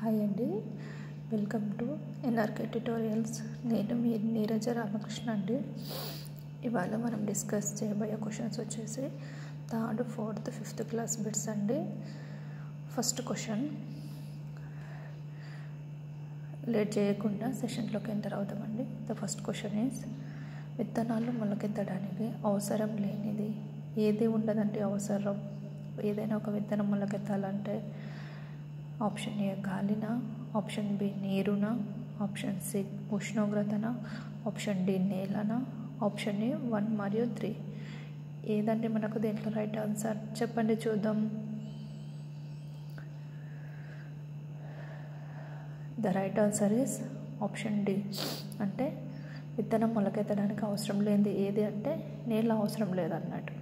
Hi అండి, welcome to NRK tutorials. నేను మీ నీరజ రామకృష్ణ అండి. ఇవాళ మనం డిస్కస్ చేయబోయే క్వశ్చన్స్ వచ్చేసి 3rd, 4th, 5th class bits అండి. ఫస్ట్ క్వశ్చన్, లేట్ చేయకుండా సెషన్లోకి ఎంటర్ అవుతామండి. ద ఫస్ట్ క్వశ్చన్ ఈజ్, విత్తనాలు మొలకెత్తడానికి అవసరం లేనిది ఏది ఉండదండి? అవసరం ఏదైనా ఒక విత్తనం మొలకెత్తాలంటే ఆప్షన్ ఏ గాలిన, ఆప్షన్ బి నీరున, ఆప్షన్ సి ఉష్ణోగ్రతన, ఆప్షన్ డి నేలన, ఆప్షన్ ఏ 1 మరియు 3. ఏదండి మనకు దీంట్లో రైట్ ఆన్సర్? చెప్పండి చూద్దాం. The right answer is option D. అంటే విత్తనం మొలకెత్తడానికి అవసరం లేనిది ఏది అంటే నేల అవసరం లేదన్నట్టు.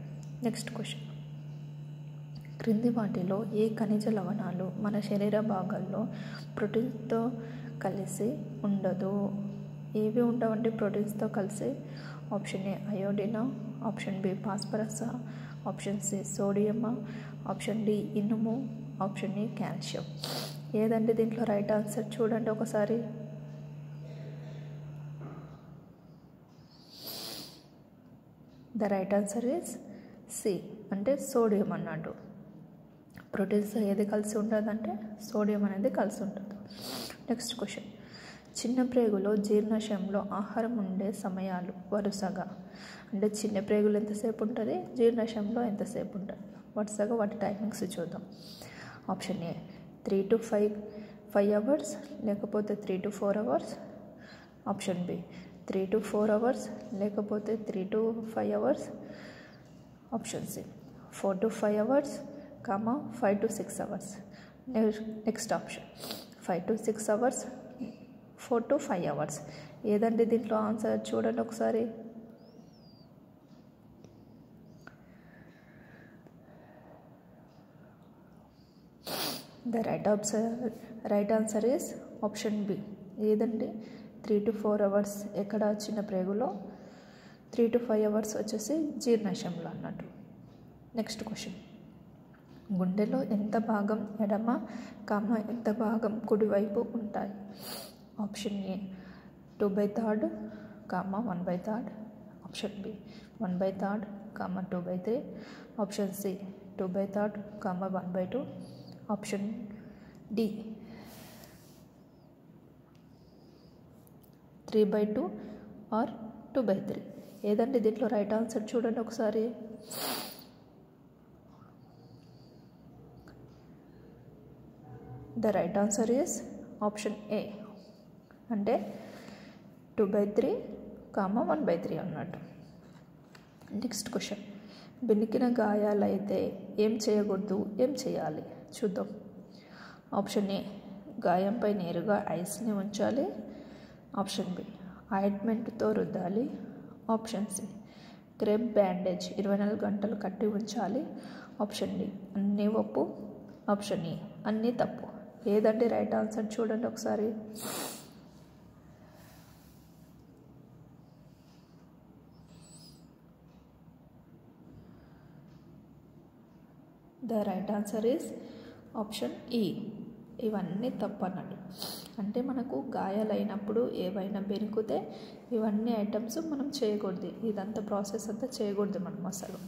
నెక్స్ట్ క్వశ్చన్, క్రింది వాటిలో ఏ ఖనిజ లవణాలు మన శరీర భాగాల్లో ప్రోటీన్స్తో కలిసి ఉండదు? ఏవి ఉండవండి ప్రోటీన్స్తో కలిసి? ఆప్షన్ ఏ అయోడినా, option B phosphorus, option C సోడియమా, ఆప్షన్ డి ఇనుము, ఆప్షన్ ఏ కాల్షియం. ఏదండి దీంట్లో రైట్ ఆన్సర్? చూడండి ఒకసారి. The right answer is C, అంటే సోడియం అన్నట్టు. ప్రోటీన్స్ ఏది కలిసి ఉంటుందంటే సోడియం అనేది కలిసి ఉంటుంది. నెక్స్ట్ క్వశ్చన్, చిన్న ప్రేగులో జీర్ణాశయంలో ఆహారం ఉండే సమయాలు వరుసగా, అంటే చిన్న ప్రేగులు ఎంతసేపు ఉంటుంది, జీర్ణాశయంలో ఎంతసేపు ఉంటుంది, వరుసగా వాటి టైమింగ్స్ చూద్దాం. ఆప్షన్ ఏ 3 to 5 hours, లేకపోతే 3 to 4 hours. Option B 3 to 4 hours, లేకపోతే 3 to 5 hours. Option C 4 to 5 hours, 5 to 6 hours. Next option 5 to 6 hours, 4 to 5 hours. ఏదండి దీంట్లో ఆన్సర్? చూడండి ఒకసారి. The right answer is option B. ఏదండి? 3 to 4 hours ఎక్కడ? చిన్న ప్రేగులో. 3 to 5 hours వచ్చేసి జీర్ణాశయంలో అన్నట్టు. నెక్స్ట్ క్వశ్చన్, గుండెలో ఎంత భాగం ఎడమ, ఎంత భాగం కుడివైపు ఉంటాయి? Option A 2/3, 1/3. Option B 1/3, 2/3. Option C 2/3, 1/2. Option D 3/2 or 2/3. ఏదండి దీంట్లో రైట్ ఆన్సర్? చూడండి ఒకసారి. The right answer is option A, అంటే 2/3, 1/3 అన్నట్టు. నెక్స్ట్ క్వశ్చన్, బెనికిన గాయాలైతే ఏం చేయకూడదు, ఏం చేయాలి? చూద్దాం. ఆప్షన్ ఏ గాయంపై నేరుగా ఐస్ని ఉంచాలి. ఆప్షన్ బి ఆయింట్మెంట్తో రుద్దాలి. ఆప్షన్ సి క్రేప్ బ్యాండేజ్ 24 గంటలు కట్టి ఉంచాలి. ఆప్షన్ డి అన్నీ ఒప్పు. ఆప్షన్ ఏ అన్నీ తప్పు. ఏదండి రైట్ ఆన్సర్? చూడండి ఒకసారి. The right answer is option ఈ. ఇవన్నీ తప్పు అన్నట్టు. అంటే మనకు గాయాలైనప్పుడు ఏవైనా బెనికితే ఇవన్నీ ఐటమ్స్ మనం చేయకూడదు. ఇదంతా ప్రాసెస్ అంతా చేయకూడదు మనం అసలు.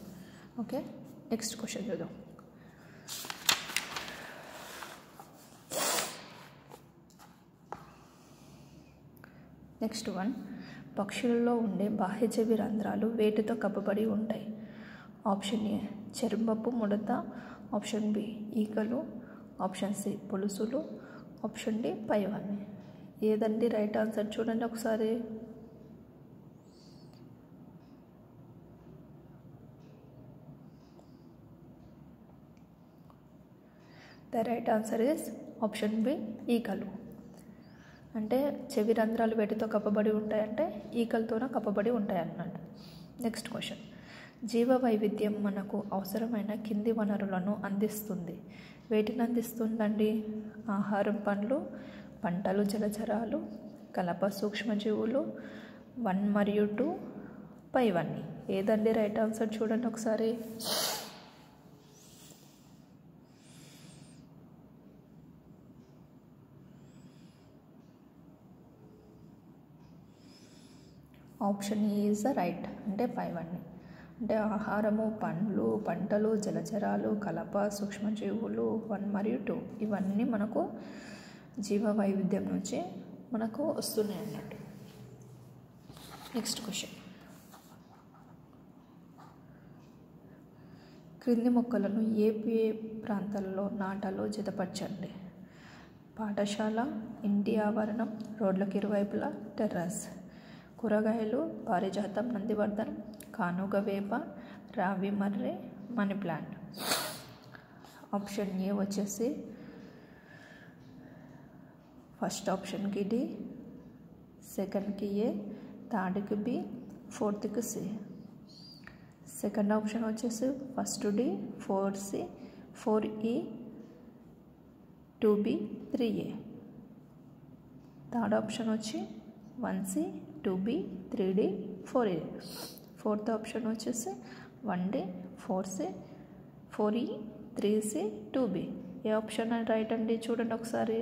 ఓకే, నెక్స్ట్ క్వశ్చన్ చూద్దాం. నెక్స్ట్ వన్, పక్షులలో ఉండే బాహ్య చెవి రంధ్రాలు వేటితో కప్పబడి ఉంటాయి? ఆప్షన్ ఏ చర్మపు ముడత, ఆప్షన్ బి ఈకలు, ఆప్షన్ సి పులుసులు, ఆప్షన్ డి పైవన్నీ. ఏదండి రైట్ ఆన్సర్? చూడండి ఒకసారి. The right answer is option B ఈకలు. అంటే చెవి రంధ్రాలు వేటితో కప్పబడి ఉంటాయంటే ఈకలతోనే కప్పబడి ఉంటాయి అన్నమాట. నెక్స్ట్ క్వశ్చన్, జీవ వైవిధ్యం మనకు అవసరమైన కింది వనరులను అందిస్తుంది. వేటిని అందిస్తుందండి? ఆహారం, పంటలు, జలచరాలు, కలప సూక్ష్మజీవులు, 1 మరియు 2, పైవన్నీ. ఏదండి రైట్ ఆన్సర్? చూడండి ఒకసారి. Option A is the right. అంటే 5 అన్నీ. అంటే ఆహారము, పండ్లు, పంటలు, జలచరాలు, కలప, సూక్ష్మజీవులు 1 మరియు 2 ఇవన్నీ మనకు జీవ వైవిధ్యం నుంచి మనకు వస్తున్నాయి అన్నట్టు. Next question. క్రింది మొక్కలను ఏ ప్రాంతాల్లో నాటాలో జతపరచండి. పాఠశాల, ఇంటి ఆవరణం, రోడ్లకు ఇరువైపులా టెర్రస్. కూరగాయలు, పారిజాతం, నందివర్ధనం, కానుగ వేప, రావి మర్రి, మనీ ప్లాంట్. ఆప్షన్ ఏ వచ్చేసి ఫస్ట్ ఆప్షన్కి డి, సెకండ్కి ఏ, థర్డ్కి బి, ఫోర్త్కి సి. సెకండ్ ఆప్షన్ వచ్చేసి first D, 4C, 4E, 2B, 3A. Third option వచ్చి 1C, 2B, 3D, 4A. Fourth option వచ్చేసి 1D, 4C, 4E, 3C, 2B. ఏ ఆప్షన్ రైట్ అండి? చూడండి ఒకసారి.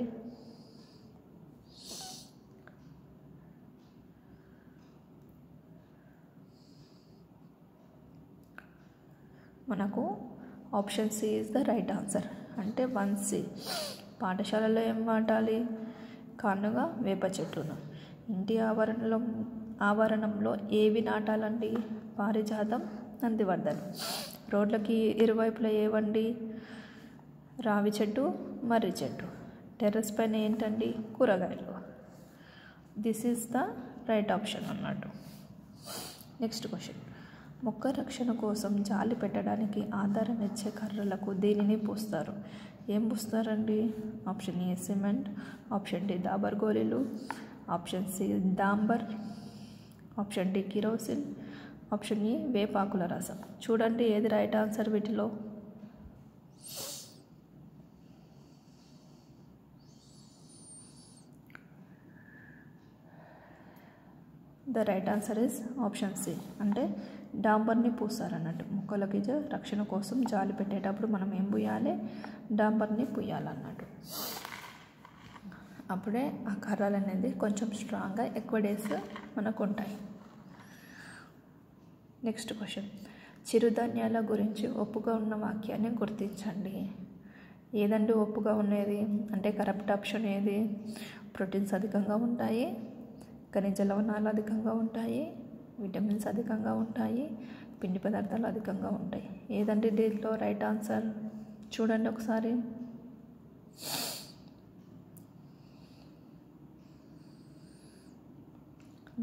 మనకు option C is the right answer. అంటే 1C. పాఠశాలలో ఏం నాటాలి? కానుగ, వేప చెట్టును. ఇంటి ఆవరణంలో ఏవి నాటాలండి? పారిజాతం, నందివర్ధనం. రోడ్లకి ఇరువైపులా ఏవండి? రావి చెట్టు, మర్రి చెట్టు. టెర్రస్ పైన ఏంటండి? కూరగాయలు. This is the right option అన్నట్టు. Next question. మొక్క రక్షణ కోసం జాలి పెట్టడానికి ఆధారం ఇచ్చే కర్రలకు దేనిని పూస్తారు? ఏం పూస్తారండి? Option A cement, option D దాబర్ గోళీలు, ఆప్షన్ సి డాంబర్, option D kerosene, option A వేపాకుల రసం. చూడండి ఏది రైట్ ఆన్సర్ వీటిలో. The right answer is option C. అంటే డాంబర్ని పూస్తారన్నట్టు. మొక్కలకి రక్షణ కోసం జాలి పెట్టేటప్పుడు మనం ఏం పూయాలి? డాంబర్ని పూయాలన్నట్టు. అప్పుడే ఆ కర్రలు అనేది కొంచెం స్ట్రాంగ్గా ఎక్కువ డేస్ మనకు ఉంటాయి. Next question. చిరుధాన్యాల గురించి ఒప్పుగా ఉన్న వాక్యాన్ని గుర్తించండి. ఏదండి ఒప్పుగా ఉండేది? అంటే కరెక్ట్ ఆప్షన్ ఏది? ప్రోటీన్స్ అధికంగా ఉంటాయి, ఖనిజ లవణాలు అధికంగా ఉంటాయి, విటమిన్స్ అధికంగా ఉంటాయి, పిండి పదార్థాలు అధికంగా ఉంటాయి. ఏదంటే దీంట్లో రైట్ ఆన్సర్? చూడండి ఒకసారి.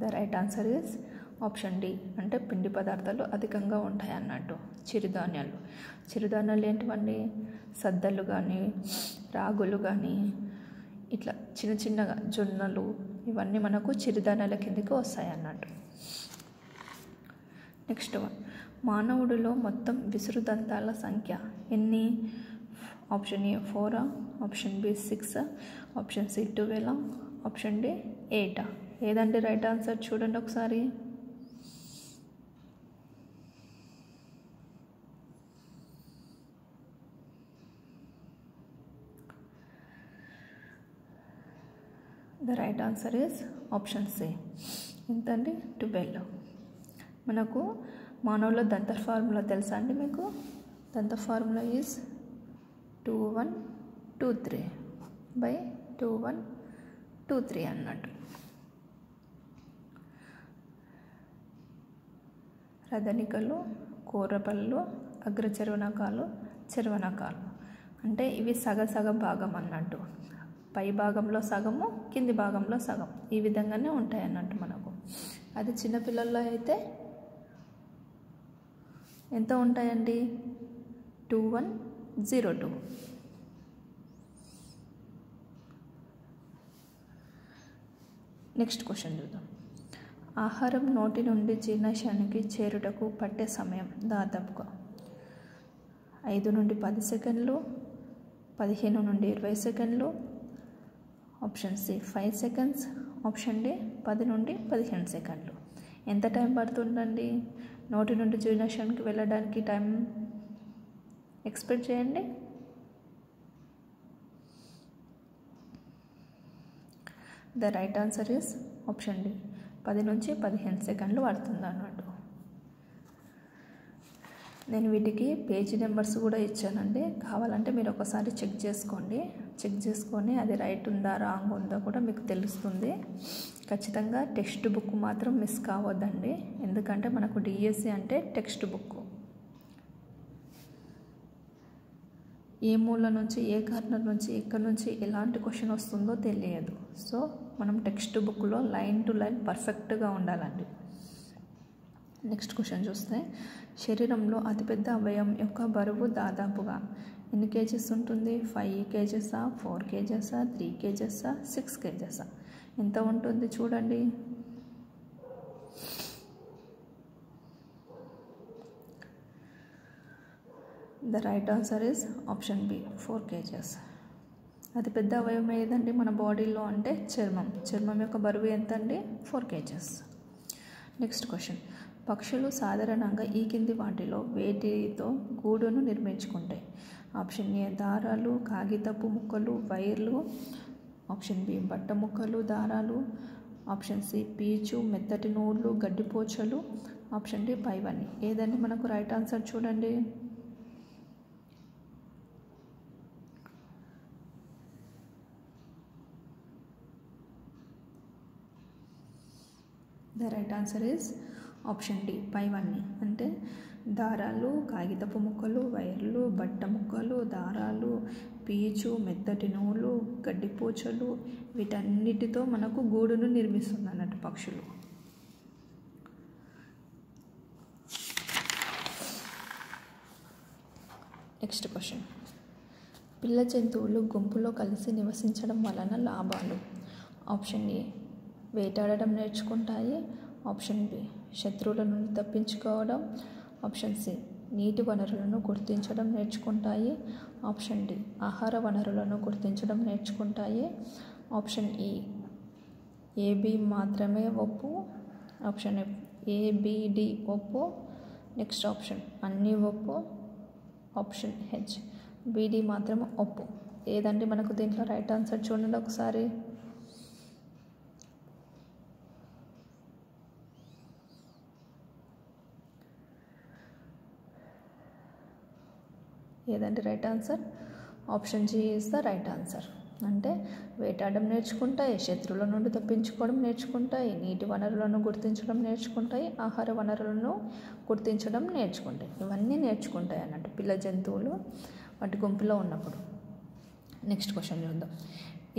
The right answer is option D. అంటే పిండి పదార్థాలు అధికంగా ఉంటాయి అన్నట్టు. చిరుధాన్యాలు ఏంటివండి? సద్దలు కానీ, రాగులు కానీ, ఇట్లా చిన్న చిన్నగా జొన్నలు, ఇవన్నీ మనకు చిరుధాన్యాల కిందకి వస్తాయి అన్నట్టు. Next one. మానవుడిలో మొత్తం విసురుదంతాల సంఖ్య ఎన్ని? Option A 4, option B 6, option C 12, option D 8. ఏదండి రైట్ ఆన్సర్? చూడండి ఒకసారి. The right answer is option C. ఎంతండి? 12. మనకు మానవుల దంత ఫార్ములా తెలుసా అండి మీకు? దంత ఫార్ములా ఈజ్ 2123/2123 అన్నట్టు. రదనికలు, కూరపళ్ళు, అగ్రచర్వనకాలు, చర్వనకాలు. అంటే ఇవి సగ భాగం అన్నట్టు. పై భాగంలో సగము, కింది భాగంలో సగం, ఈ విధంగానే ఉంటాయి అన్నట్టు మనకు. అది చిన్నపిల్లల్లో అయితే ఎంత ఉంటాయండి? 2102. నెక్స్ట్ క్వశ్చన్ చూద్దాం. ఆహారం నోటి నుండి జీర్ణాశయానికి చేరుటకు పట్టే సమయం దాదాపుగా 5 నుండి 10 సెకండ్లు, 15 నుండి 20 సెకండ్లు, option C 5 seconds, option D 10 నుండి 15 సెకండ్లు. ఎంత టైం పడుతుందండి నోటి నుండి జీర్ణాశయానికి వెళ్ళడానికి? టైం ఎక్స్పెక్ట్ చేయండి. The right answer is option D 10 నుంచి 15 సెకండ్లు పడుతుంది అన్నట్టు. నేను వీటికి పేజీ నెంబర్స్ కూడా ఇచ్చానండి, కావాలంటే మీరు ఒకసారి చెక్ చేసుకొని అది రైట్ ఉందా రాంగ్ ఉందా కూడా మీకు తెలుస్తుంది. ఖచ్చితంగా టెక్స్ట్ బుక్ మాత్రం మిస్ కావద్దండి, ఎందుకంటే మనకు డిఎస్సి అంటే టెక్స్ట్ బుక్. ఏ మూల నుంచి ఏ కార్నర్ నుంచి ఎక్కడి నుంచి ఎలాంటి క్వశ్చన్ వస్తుందో తెలియదు. సో మనం టెక్స్ట్ బుక్లో లైన్ టు లైన్ పర్ఫెక్ట్గా ఉండాలండి. నెక్స్ట్ క్వశ్చన్ చూస్తే, శరీరంలో అతిపెద్ద అవయవం యొక్క బరువు దాదాపుగా ఎన్ని కేజెస్ ఉంటుంది? 5 కేజెసా, 4 కేజెసా, 3 కేజెసా, 6 కేజెసా? ఎంత ఉంటుంది చూడండి. The right answer is option B 4 KGs. అతిపెద్ద అవయవం ఏదండి మన బాడీలో అంటే చర్మం యొక్క బరువు ఎంత అండి? 4 కేజెస్. నెక్స్ట్ క్వశ్చన్, పక్షులు సాధారణంగా ఈ కింది వాటిలో వేటితో గూడును నిర్మించుకుంటాయి? ఆప్షన్ ఏ దారాలు, కాగితపు ముక్కలు, వైర్లు. ఆప్షన్ బి బట్ట ముక్కలు, దారాలు. ఆప్షన్ సి పీచు, మెత్తటి నూళ్ళు, గడ్డిపోచలు. ఆప్షన్ డి పైవన్నీ. ఏదండి మనకు రైట్ ఆన్సర్ చూడండి. The right answer is option D పైవన్నీ. అంటే దారాలు, కాగితపు ముక్కలు, వైర్లు, బట్ట ముక్కలు, దారాలు, పీచు, మెత్తటి నూలు, గడ్డిపోచలు, వీటన్నిటితో మనకు గూడును నిర్మిస్తుంది అన్నట్టు పక్షులు. నెక్స్ట్ క్వశ్చన్, పిల్ల జంతువులు గుంపులో కలిసి నివసించడం వలన లాభాలు. ఆప్షన్ ఏ వేటాడడం నేర్చుకుంటాయి. ఆప్షన్ బి శత్రువుల నుండి తప్పించుకోవడం. ఆప్షన్ సి నీటి వనరులను గుర్తించడం నేర్చుకుంటాయి. ఆప్షన్ డి ఆహార వనరులను గుర్తించడం నేర్చుకుంటాయి. ఆప్షన్ ఈ ఏబి మాత్రమే ఒప్పు. ఆప్షన్ ఎఫ్ ఏబిడి ఒప్పు. నెక్స్ట్ ఆప్షన్ అన్నీ ఒప్పు. ఆప్షన్ హెచ్ బిడి మాత్రం ఒప్పు. ఏదండి మనకు దీంట్లో రైట్ ఆన్సర్ చూడండి ఒకసారి. ఏదండి right answer? Option G is the right answer. అంటే వేటాడడం నేర్చుకుంటాయి, శత్రువుల నుండి తప్పించుకోవడం నేర్చుకుంటాయి, నీటి వనరులను గుర్తించడం నేర్చుకుంటాయి, ఆహార వనరులను గుర్తించడం నేర్చుకుంటాయి. ఇవన్నీ నేర్చుకుంటాయి అన్నట్టు పిల్ల జంతువులు వాటి గుంపులో ఉన్నప్పుడు. నెక్స్ట్ క్వశ్చన్ చూద్దాం.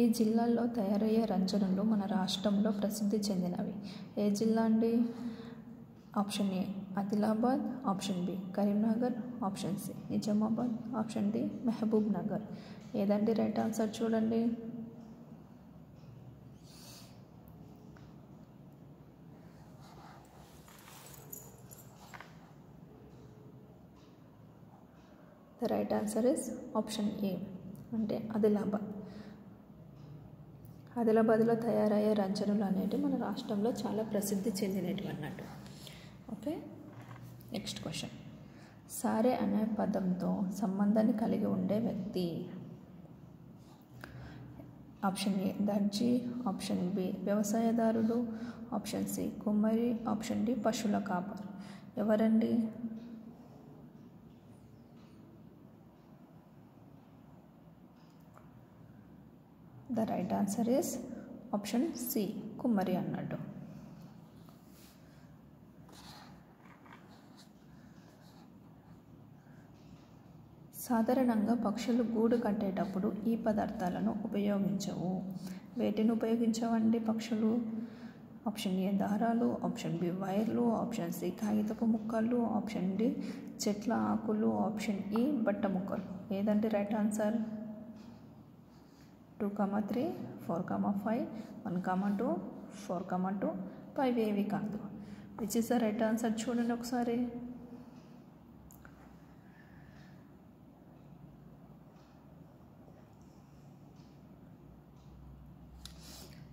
ఈ జిల్లాల్లో తయారయ్యే రంజనులు మన రాష్ట్రంలో ప్రసిద్ధి చెందినవి. ఏ జిల్లా అండి? Option A Adilabad. Option B Karimnagar. Option C Nizamabad. Option D Mahbubnagar. ఏదండి రైట్ ఆన్సర్ చూడండి. The right answer is option A, అంటే ఆదిలాబాద్. ఆదిలాబాద్లో తయారయ్యే రంజనులు అనేటివి మన రాష్ట్రంలో చాలా ప్రసిద్ధి చెందినవి అన్నట్టు. ఓకే. నెక్స్ట్ క్వశ్చన్, సారే అనే పదంతో సంబంధాన్ని కలిగి ఉండే వ్యక్తి. ఆప్షన్ ఏ దర్జీ. ఆప్షన్ బి వ్యవసాయదారుడు. ఆప్షన్ సి కుమ్మరి. ఆప్షన్ డి పశువుల కాపర్. ఎవరండి? The right answer is option C కుమ్మరి అన్నట్టు. సాధారణంగా పక్షులు గూడు కట్టేటప్పుడు ఈ పదార్థాలను ఉపయోగించవు. వేటిని ఉపయోగించవండి పక్షులు? ఆప్షన్ ఏ దారాలు. ఆప్షన్ బి వైర్లు. ఆప్షన్ సి కాగితపు ముక్కలు. ఆప్షన్ డి చెట్ల ఆకులు. ఆప్షన్ ఈ బట్ట ముక్కలు. ఏదండి రైట్ ఆన్సర్? 2, 3, 4, 5, 1, 2, 4, 2, 5 ఏవి కాదు. Which is the right answer చూడండి ఒకసారి.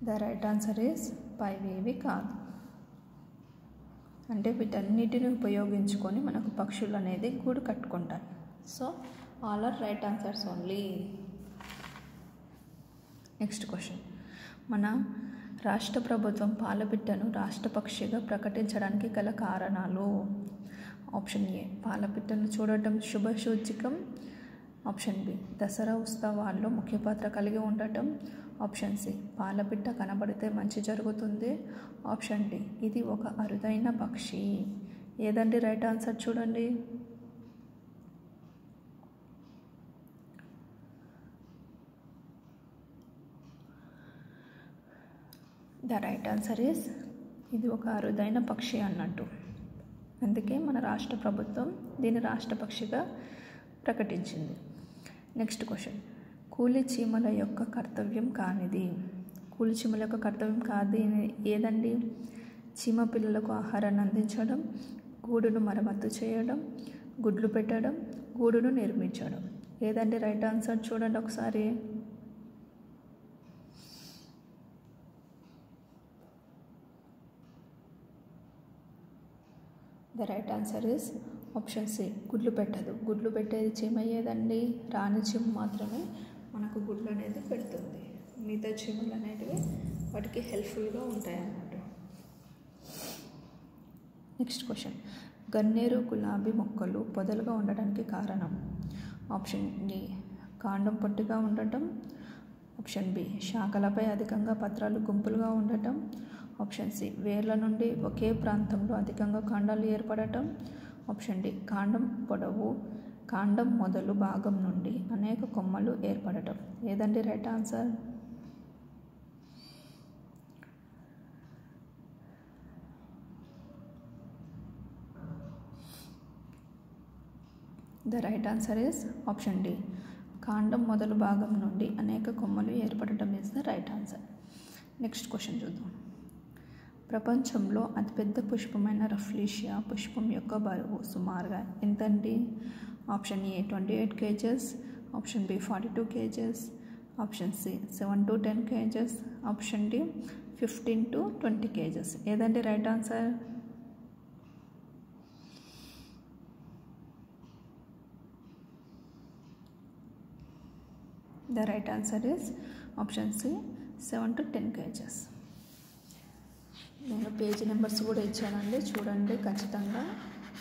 ద రైట్ ఆన్సర్ ఈజ్ 5 ఏవి కాదు. అంటే వీటన్నిటిని ఉపయోగించుకొని మనకు పక్షులు అనేది గూడు కట్టుకుంటాయి. So all are right answers only. Next question, మన రాష్ట్ర ప్రభుత్వం పాలపిట్టను రాష్ట్ర పక్షిగా ప్రకటించడానికి గల కారణాలు. ఆప్షన్ ఏ, పాలపిట్టను చూడటం శుభసూచకం. ఆప్షన్ బి, దసరా ఉత్సవాల్లో ముఖ్య పాత్ర కలిగి ఉండటం. ఆప్షన్ సి, పాలపిట్ట కనబడితే మంచి జరుగుతుంది. ఆప్షన్ డి, ఇది ఒక అరుదైన పక్షి. ఏదండి రైట్ ఆన్సర్ చూడండి. ద రైట్ ఆన్సర్ ఈస్ ఇది ఒక అరుదైన పక్షి అన్నట్టు. అందుకే మన రాష్ట్ర ప్రభుత్వం దీన్ని రాష్ట్ర పక్షిగా ప్రకటించింది. నెక్స్ట్ క్వశ్చన్, కూలి చీమల యొక్క కర్తవ్యం కానిది. కూలి చీమల యొక్క కర్తవ్యం కాదు ఏదండి? చీమ పిల్లలకు ఆహారాన్ని అందించడం, గూడును మరమ్మతు చేయడం, గుడ్లు పెట్టడం, గూడును నిర్మించడం. ఏదండి రైట్ ఆన్సర్ చూడండి ఒకసారి. The right answer is option C, గుడ్లు పెట్టదు. గుడ్లు పెట్టేది చీమ ఏదండి? రాణి చీమ మాత్రమే మనకు గుడ్లు అనేది పెడుతుంది. మిగతా చీమలు అనేటివి వాటికి హెల్ప్ఫుల్గా ఉంటాయి అన్నమాట. నెక్స్ట్ క్వశ్చన్, గన్నేరు గులాబీ మొక్కలు పొదలుగా ఉండడానికి కారణం. ఆప్షన్ డి, కాండం పొట్టిగా ఉండటం. ఆప్షన్ బి, శాఖలపై అధికంగా పత్రాలు గుంపులుగా ఉండటం. ఆప్షన్ సి, వేర్ల నుండి ఒకే ప్రాంతంలో అధికంగా కాండాలు ఏర్పడటం. ఆప్షన్ డి, కాండం మొదలు భాగం నుండి అనేక కొమ్మలు ఏర్పడటం. ఏదండి right answer? The right answer is option D, కాండం మొదలు భాగం నుండి అనేక కొమ్మలు ఏర్పడటం is the right answer. Next question చూద్దాం. ప్రపంచంలో అతిపెద్ద పుష్పమైన రఫ్లీషియా పుష్పం యొక్క బరువు సుమారుగా ఎంతండి? Option A 28 kgs, option B 42 kgs, option C 7 to 10 kgs, option D 15 to 20 kgs. ఏదండి right answer? The right answer is option C 7 to 10 kgs. నేను పేజీ నెంబర్స్ కూడా ఇచ్చానండి, చూడండి. ఖచ్చితంగా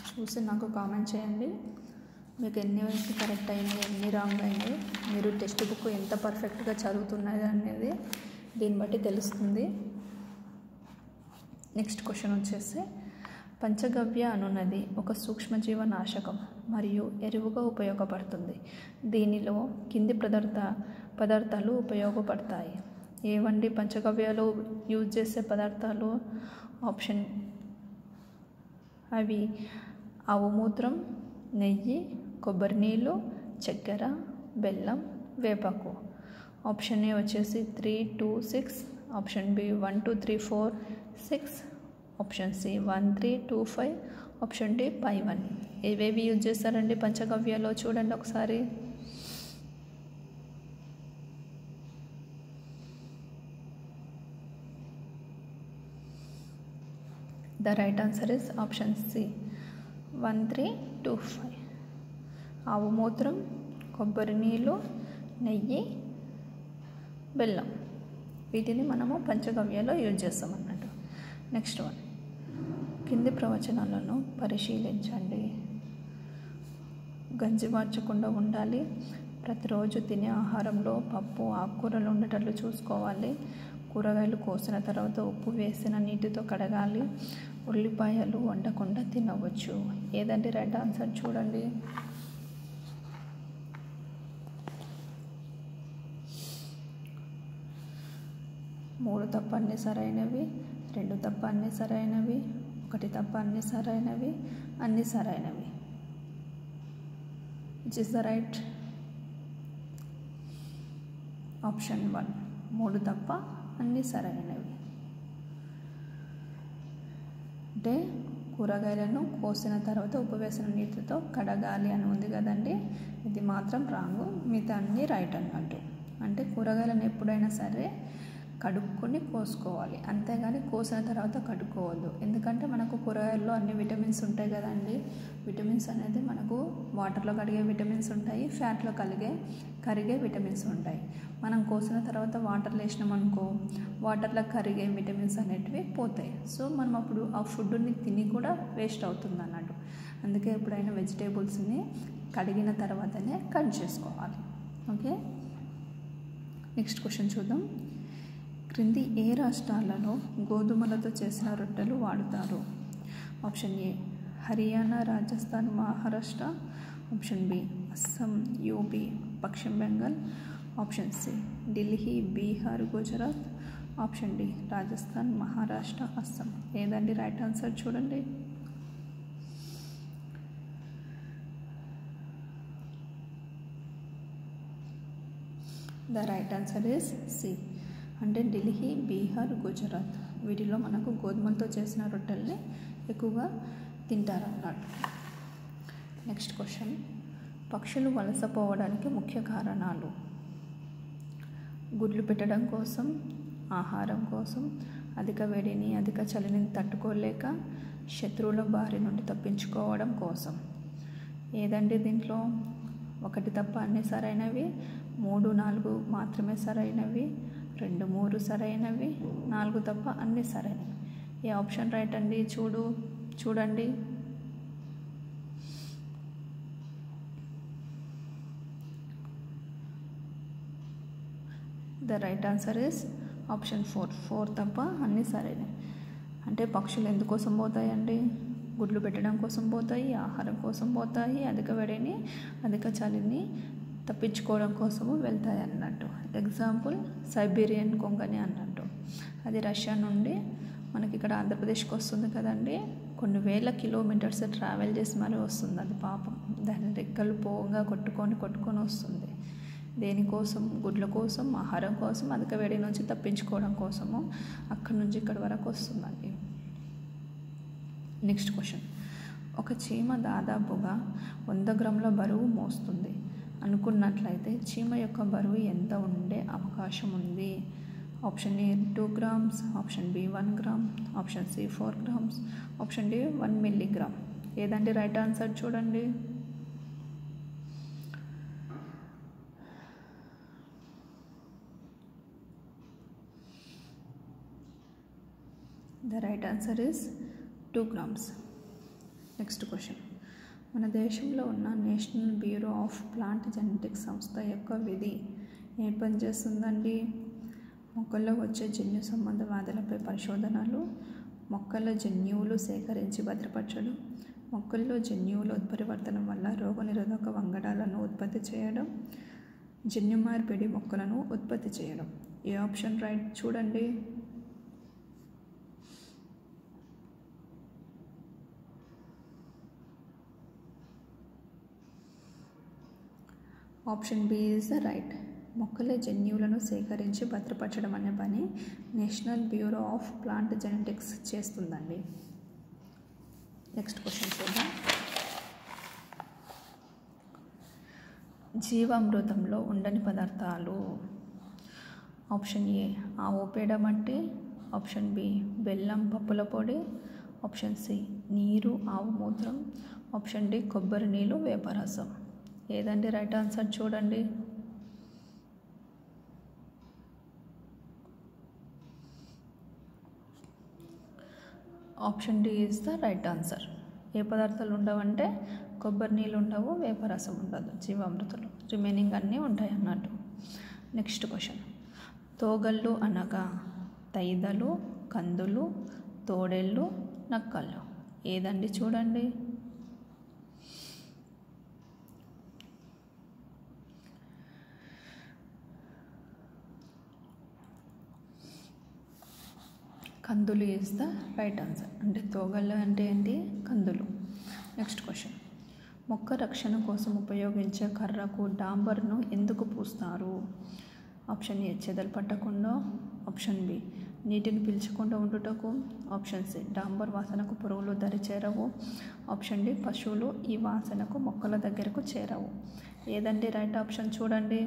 చూసి నాకు కామెంట్ చేయండి. మీకు ఎన్ని కరెక్ట్ అయినాయి, ఎన్ని రాంగ్ అయినాయి, మీరు టెక్స్ట్ బుక్ ఎంత పర్ఫెక్ట్గా చదువుతున్నది అనేది దీన్ని బట్టి తెలుస్తుంది. నెక్స్ట్ క్వశ్చన్ వచ్చేసి, పంచగవ్య అనున్నది ఒక సూక్ష్మజీవ నాశకం మరియు ఎరువుగా ఉపయోగపడుతుంది. దీనిలో కింది పదార్థాలు ఉపయోగపడతాయి. ఏవండి పంచగవ్యాలు యూజ్ చేసే పదార్థాలు? ఆప్షన్ అవి ఆవు మూత్రం, నెయ్యి, కొబ్బరి నీళ్ళు, చక్కెర, బెల్లం, వేపాకు. ఆప్షన్ ఏ వచ్చేసి 3, 2, 6, option B 1, 2, 3, 4, 6, option C 1, 3, 2, 5, option D 5, 1. ఏవేవి యూజ్ చేస్తారండి పంచగవ్యాలో చూడండి ఒకసారి. The right answer is option C 1, 3, 2, 5. ఆవు మూత్రం, కొబ్బరి నీళ్ళు, నెయ్యి, బెల్లం, వీటిని మనము పంచగవ్యాలో యూజ్ చేస్తాం అన్నట్టు. నెక్స్ట్ వన్, కింది ప్రవచనాలను పరిశీలించండి. గంజి మార్చకుండా ఉండాలి. ప్రతిరోజు తినే ఆహారంలో పప్పు, ఆకుకూరలు ఉండేటట్లు చూసుకోవాలి. కూరగాయలు కోసిన తర్వాత ఉప్పు వేసిన నీటితో కడగాలి. ఉల్లిపాయలు వండకుండా తినవచ్చు. ఏదండి రైట్ ఆన్సర్ చూడండి. మూడు తప్ప అన్నీ సరైనవి, 2 తప్ప అన్నీ సరైనవి, 1 తప్ప అన్నీ సరైనవి, అన్నీ సరైనవి. Which is the right? Option 1, 3 తప్ప అన్నీ సరైనవి. అంటే కూరగాయలను కోసిన తర్వాత ఉప్పు వేసిన నీటితో కడగాలి అని ఉంది కదండి, ఇది మాత్రం రాంగ్, మిగతా అన్నీ రైట్ అన్నట్టు. అంటే కూరగాయలను ఎప్పుడైనా సరే కడుక్కొని కోసుకోవాలి, అంతేగాని కోసిన తర్వాత కడుక్కోవద్దు. ఎందుకంటే మనకు కూరగాయల్లో అన్ని విటమిన్స్ ఉంటాయి కదండి. విటమిన్స్ అనేది మనకు వాటర్లో కరిగే విటమిన్స్ ఉంటాయి, ఫ్యాట్లో కరిగే విటమిన్స్ ఉంటాయి. మనం కోసిన తర్వాత వాటర్లో వేసినామనుకో, వాటర్లో కరిగే విటమిన్స్ అనేటివి పోతాయి. సో మనం అప్పుడు ఆ ఫుడ్ని తిని కూడా వేస్ట్ అవుతుంది అన్నట్టు. అందుకే ఎప్పుడైనా వెజిటేబుల్స్ని కడిగిన తర్వాతనే కట్ చేసుకోవాలి. ఓకే, నెక్స్ట్ క్వశ్చన్ చూద్దాం. క్రింది ఏ రాష్ట్రాలలో గోధుమలతో చేసిన రొట్టెలు వాడుతారు? Option A Haryana, Rajasthan, Maharashtra. Option B Assam, UP, Paschim Bengal. Option C Delhi, Bihar, Gujarat. Option D Rajasthan, Maharashtra, Assam. ఏదండి రైట్ ఆన్సర్ చూడండి. The right answer is C, అంటే ఢిల్లీ, బీహార్, గుజరాత్ వీటిలో మనకు గోధుమలతో చేసిన రొట్టెల్ని ఎక్కువగా తింటారన్నట్టు. Next question. పక్షులు వలసపోవడానికి ముఖ్య కారణాలు? గుడ్లు పెట్టడం కోసం, ఆహారం కోసం, అధిక వేడిని, అధిక చలిని తట్టుకోలేక, శత్రువుల బారి నుండి తప్పించుకోవడం కోసం. ఏదండి దీంట్లో? ఒకటి తప్ప అన్నీ సరైనవి, 3, 4 మాత్రమే సరైనవి, 2, 3 సరైనవి, 4 తప్ప అన్నీ సరైనవి. ఏ ఆప్షన్ రైట్ అండి? చూడండి. The right answer is option 4 తప్ప అన్నీ సరైనవి. అంటే పక్షులు ఎందుకోసం పోతాయండి? గుడ్లు పెట్టడం కోసం పోతాయి, ఆహారం కోసం పోతాయి, అధిక వేడిని, అధిక చలిని తప్పించుకోవడం కోసము వెళ్తాయి అన్నట్టు. ఎగ్జాంపుల్ సైబీరియన్ కొంగని అన్నట్టు. అది రష్యా నుండి మనకి ఇక్కడ ఆంధ్రప్రదేశ్కి వస్తుంది కదండి. కొన్ని వేల కిలోమీటర్స్ ట్రావెల్ చేసి మరీ వస్తుంది. అది పాపం, దాని రెక్కలు పోగా కొట్టుకొని వస్తుంది. దేనికోసం? గుడ్ల కోసం, ఆహారం కోసం, అధిక వేడి నుంచి తప్పించుకోవడం కోసము అక్కడి నుంచి ఇక్కడి వరకు వస్తుందండి. Next question. ఒక చీమ దాదాపుగా 100 గ్రాముల బరువు మోస్తుంది అనుకున్నట్లయితే చీమ యొక్క బరువు ఎంత ఉండే అవకాశం ఉంది? Option A 2 grams, option B 1 gram, option C 4 grams, option D 1 milligram. ఏదండి రైట్ ఆన్సర్ చూడండి. The right answer is 2 grams. Next question. మన దేశంలో ఉన్న National Bureau of Plant Genetics సంస్థ యొక్క విధి ఏం పనిచేస్తుందండి? మొక్కల్లో వచ్చే జన్యు సంబంధ వ్యాధులపై పరిశోధనలు, మొక్కల జన్యువులు సేకరించి భద్రపరచడం, మొక్కల్లో జన్యువుల ఉత్పరివర్తనం వల్ల రోగనిరోధక వంగడాలను ఉత్పత్తి చేయడం, జన్యు మార్పిడి మొక్కలను ఉత్పత్తి చేయడం. ఏ ఆప్షన్ రైట్ చూడండి. Option B is the right. మొక్కల జన్యువులను సేకరించి భద్రపరచడం అనే పని National Bureau of Plant Genetics చేస్తుందండి. నెక్స్ట్ క్వశ్చన్ చూద్దాం. జీవామృతంలో ఉండని పదార్థాలు. ఆప్షన్ ఏ ఆవు పేడ మట్టి, ఆప్షన్ బి బెల్లం పప్పుల పొడి, ఆప్షన్ సి నీరు ఆవు మూత్రం, ఆప్షన్ డి కొబ్బరి నీళ్ళు వేపరసం. ఏదండి రైట్ ఆన్సర్ చూడండి. Option D is the right answer. ఏ పదార్థాలు ఉండవంటే కొబ్బరి నీళ్ళు ఉండవు, వేపరసం ఉండదు జీవామృతంలో. రిమైనింగ్ అన్నీ ఉంటాయి అన్నట్టు. Next question. తోగళ్ళు అనగా తైదలు, కందులు, తోడేళ్ళు, నక్కళ్ళు. ఏదండి చూడండి. కందులు ఈజ్ ద రైట్ ఆన్సర్. అంటే తోగళ్ళు అంటే ఏంటి? కందులు. Next question. మొక్క రక్షణ కోసం ఉపయోగించే కర్రకు డాంబర్ను ఎందుకు పూస్తారు? ఆప్షన్ ఏ చెదలు పట్టకుండా, ఆప్షన్ బి నీటిని పీల్చకుండా ఉండుటకు, ఆప్షన్ సి డాంబర్ వాసనకు పురుగులు దరి చేరవు, ఆప్షన్ డి పశువులు ఈ వాసనకు మొక్కల దగ్గరకు చేరవు. ఏదండి రైట్ ఆప్షన్ చూడండి.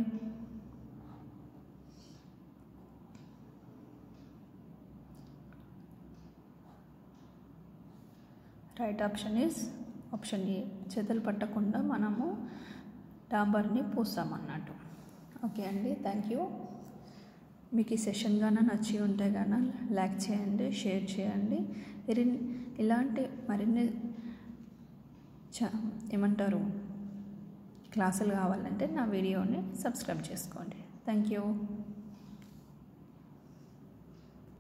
Right option is option A. చెదలు పట్టకుండా మనము డాంబర్ని పూస్తామన్నట్టు. ఓకే అండి, థ్యాంక్ యూ. మీకు ఈ సెషన్ గాన నచ్చి ఉంటే గాన లైక్ చేయండి, షేర్ చేయండి. ఇలాంటి మరిన్ని ఏమంటారు క్లాసులు కావాలంటే నా వీడియోని సబ్స్క్రైబ్ చేసుకోండి. Thank you.